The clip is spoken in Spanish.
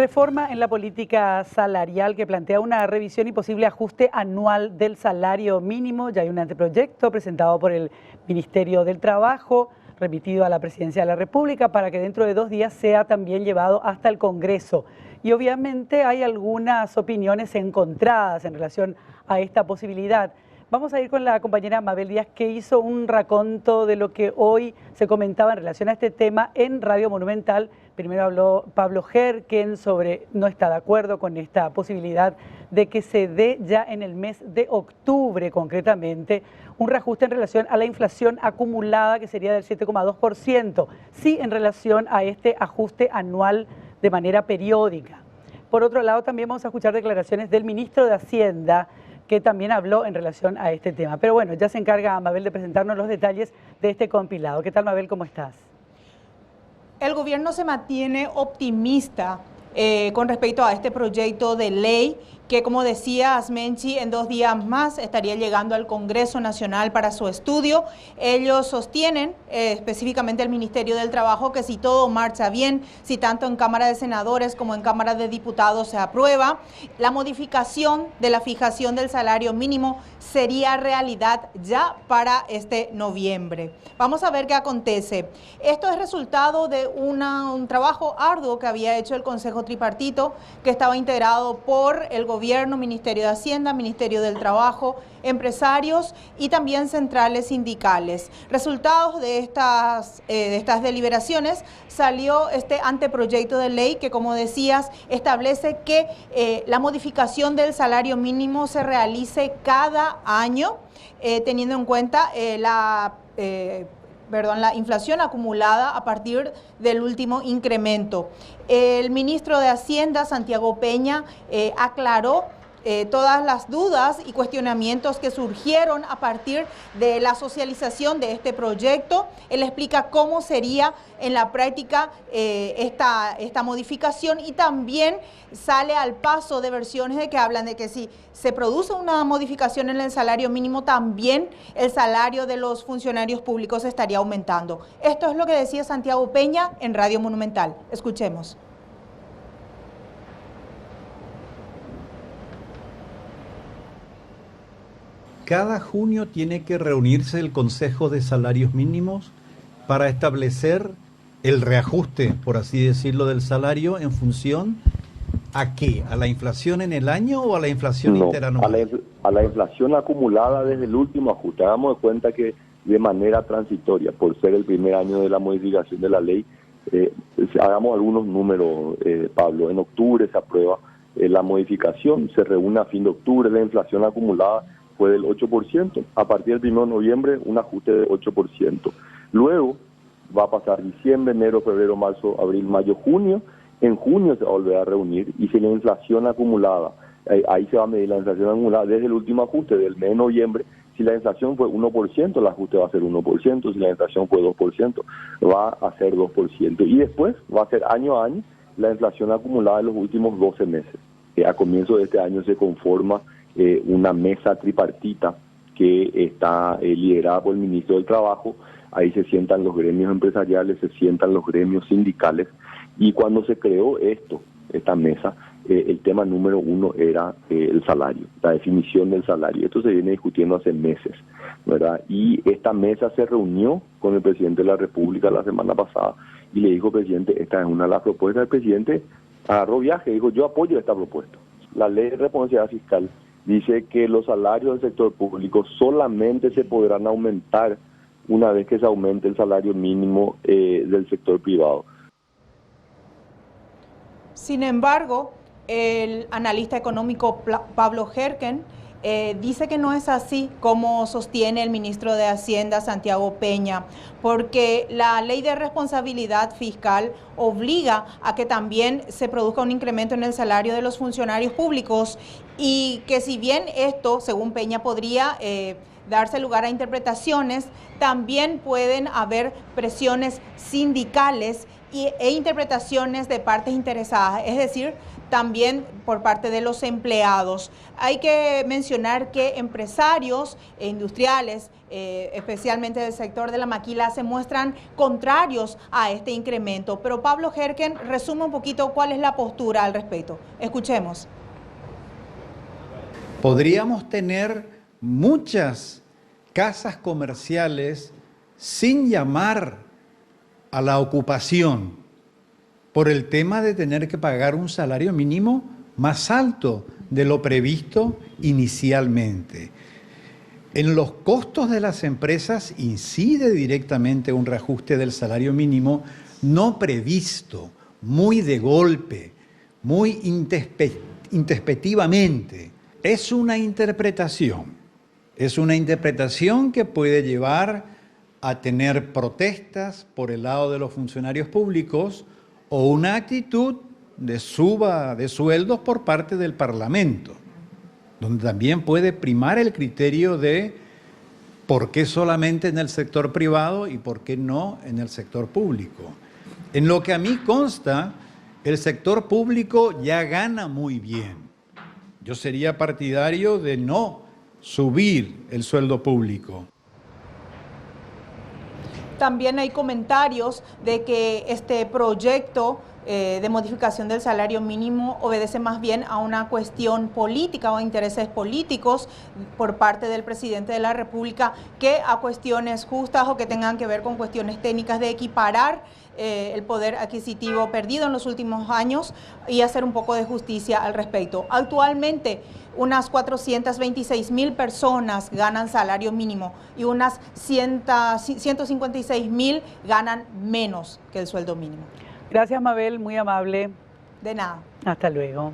Reforma en la política salarial que plantea una revisión y posible ajuste anual del salario mínimo. Ya hay un anteproyecto presentado por el Ministerio del Trabajo, remitido a la Presidencia de la República para que dentro de 2 días sea también llevado hasta el Congreso. Y obviamente hay algunas opiniones encontradas en relación a esta posibilidad. Vamos a ir con la compañera Mabel Díaz, que hizo un raconto de lo que hoy se comentaba en relación a este tema en Radio Monumental. Primero habló Pablo Herken sobre no está de acuerdo con esta posibilidad de que se dé ya en el mes de octubre, concretamente, un reajuste en relación a la inflación acumulada, que sería del 7,2%, sí en relación a este ajuste anual de manera periódica. Por otro lado, también vamos a escuchar declaraciones del ministro de Hacienda, que también habló en relación a este tema. Pero bueno, ya se encarga Mabel de presentarnos los detalles de este compilado. ¿Qué tal, Mabel? ¿Cómo estás? El gobierno se mantiene optimista con respecto a este proyecto de ley que, como decía Asmenchi, en 2 días más estaría llegando al Congreso Nacional para su estudio. Ellos sostienen, específicamente el Ministerio del Trabajo, que si todo marcha bien, si tanto en Cámara de Senadores como en Cámara de Diputados se aprueba, la modificación de la fijación del salario mínimo sería realidad ya para este noviembre. Vamos a ver qué acontece. Esto es resultado de un trabajo arduo que había hecho el Consejo Tripartito, que estaba integrado por el Gobierno, Ministerio de Hacienda, Ministerio del Trabajo, empresarios y también centrales sindicales. Resultados de estas deliberaciones salió este anteproyecto de ley que, como decías, establece que la modificación del salario mínimo se realice cada año, teniendo en cuenta la inflación acumulada a partir del último incremento. El ministro de Hacienda, Santiago Peña, aclaró todas las dudas y cuestionamientos que surgieron a partir de la socialización de este proyecto. Él explica cómo sería en la práctica esta modificación, y también sale al paso de versiones de que hablan de que si se produce una modificación en el salario mínimo, también el salario de los funcionarios públicos estaría aumentando. Esto es lo que decía Santiago Peña en Radio Monumental. Escuchemos. Cada junio tiene que reunirse el Consejo de Salarios Mínimos para establecer el reajuste, por así decirlo, del salario en función ¿a qué? ¿A la inflación en el año o a la inflación interanual? A la inflación acumulada desde el último ajuste. Hagamos de cuenta que de manera transitoria, por ser el primer año de la modificación de la ley, hagamos algunos números, Pablo. En octubre se aprueba la modificación, se reúne a fin de octubre, la inflación acumulada fue del 8%, a partir del 1 de noviembre un ajuste de 8%. Luego va a pasar diciembre, enero, febrero, marzo, abril, mayo, junio. En junio se va a volver a reunir, y si la inflación acumulada, ahí se va a medir la inflación acumulada desde el último ajuste del mes de noviembre. Si la inflación fue 1%, el ajuste va a ser 1%, si la inflación fue 2%, va a ser 2%. Y después va a ser año a año la inflación acumulada de los últimos 12 meses. A comienzo de este año se conforma una mesa tripartita que está liderada por el ministro del Trabajo. Ahí se sientan los gremios empresariales, se sientan los gremios sindicales, y cuando se creó esta mesa, el tema número 1 era el salario, la definición del salario. Esto se viene discutiendo hace meses, ¿verdad? Y esta mesa se reunió con el presidente de la República la semana pasada y le dijo: presidente, esta es una de las propuestas. El presidente agarró viaje y dijo: yo apoyo esta propuesta. La ley de responsabilidad fiscal dice que los salarios del sector público solamente se podrán aumentar una vez que se aumente el salario mínimo del sector privado. Sin embargo, el analista económico Pablo Herken dice que no es así como sostiene el ministro de Hacienda, Santiago Peña, porque la ley de responsabilidad fiscal obliga a que también se produzca un incremento en el salario de los funcionarios públicos, y que si bien esto, según Peña, podría darse lugar a interpretaciones, también pueden haber presiones sindicales e interpretaciones de partes interesadas, es decir, también por parte de los empleados. Hay que mencionar que empresarios e industriales, especialmente del sector de la maquila, se muestran contrarios a este incremento. Pero Pablo Herken resume un poquito cuál es la postura al respecto. Escuchemos. Podríamos tener muchas casas comerciales sin llamar a la ocupación por el tema de tener que pagar un salario mínimo más alto de lo previsto inicialmente. En los costos de las empresas incide directamente un reajuste del salario mínimo no previsto, muy de golpe, muy intempestivamente. Es una interpretación que puede llevar a tener protestas por el lado de los funcionarios públicos o una actitud de suba de sueldos por parte del Parlamento, donde también puede primar el criterio de por qué solamente en el sector privado y por qué no en el sector público. En lo que a mí consta, el sector público ya gana muy bien. Yo sería partidario de no subir el sueldo público. También hay comentarios de que este proyecto de modificación del salario mínimo obedece más bien a una cuestión política o intereses políticos por parte del presidente de la República que a cuestiones justas o que tengan que ver con cuestiones técnicas de equiparar el poder adquisitivo perdido en los últimos años y hacer un poco de justicia al respecto. Actualmente, unas 426.000 personas ganan salario mínimo y unas 156.000 ganan menos que el sueldo mínimo. Gracias, Mabel, muy amable. De nada. Hasta luego.